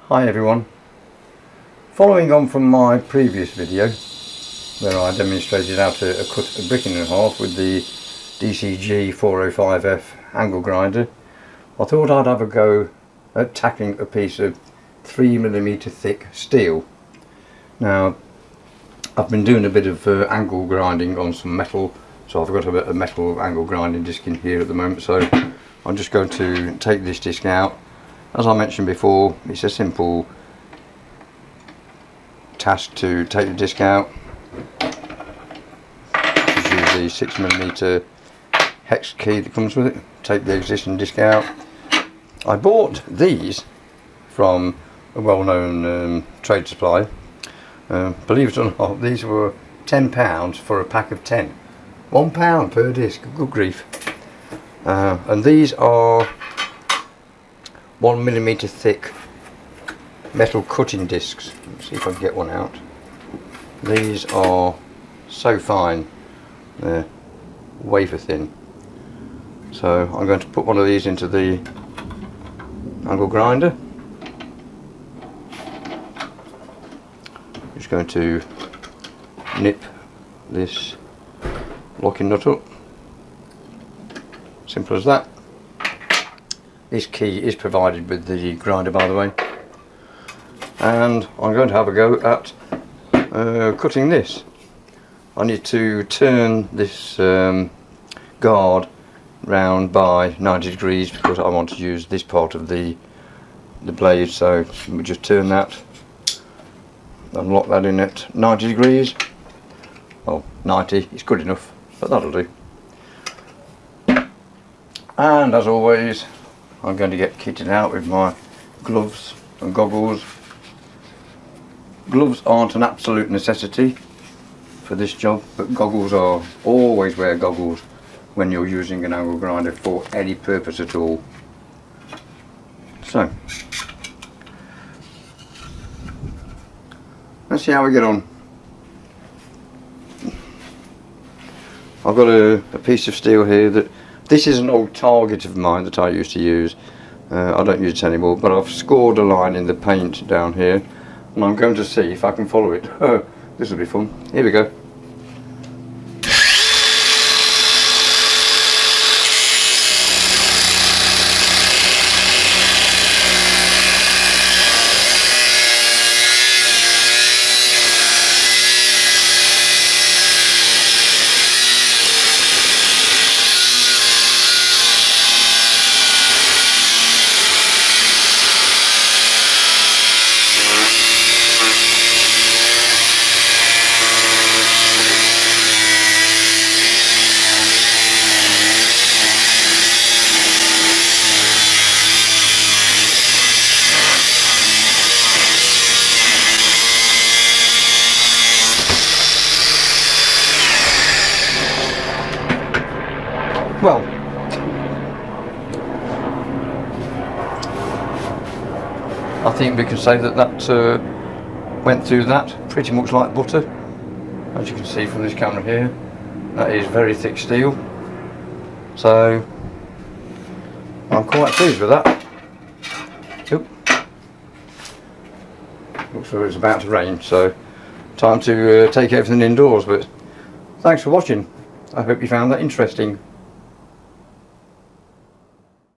Hi everyone. Following on from my previous video where I demonstrated how to cut a brick in half with the DCG405F angle grinder, I thought I'd have a go at tackling a piece of 3mm thick steel. Now I've been doing a bit of angle grinding on some metal, so I've got a bit of metal angle grinding disc in here at the moment, so I'm just going to take this disc out. As I mentioned before, it's a simple task to take the disc out. Just use the 6mm hex key that comes with it. Take the existing disc out. I bought these from a well-known trade supply. Believe it or not, these were £10 for a pack of 10. £1 per disc, good grief. And these are 1mm thick metal cutting discs. Let's see if I can get one out. These are so fine, they're wafer thin. So I'm going to put one of these into the angle grinder. Just going to nip this locking nut up. Simple as that. This key is provided with the grinder, by the way, and I'm going to have a go at cutting this. I need to turn this guard round by 90 degrees because I want to use this part of the blade, so we just turn that and lock that in at 90 degrees. Well, 90 is good enough, but that'll do. And as always, I'm going to get kitted out with my gloves and goggles. Gloves aren't an absolute necessity for this job, but goggles are. Always wear goggles when you're using an angle grinder for any purpose at all. So, let's see how we get on. I've got a piece of steel here that, this is an old target of mine that I used to use. I don't use it anymore, but I've scored a line in the paint down here and I'm going to see if I can follow it. This will be fun. Here we go. Well, I think we can say that went through that pretty much like butter. As you can see from this camera here, that is very thick steel. So I'm quite pleased with that. Oop. Looks like it's about to rain, so time to take everything indoors. But thanks for watching. I hope you found that interesting.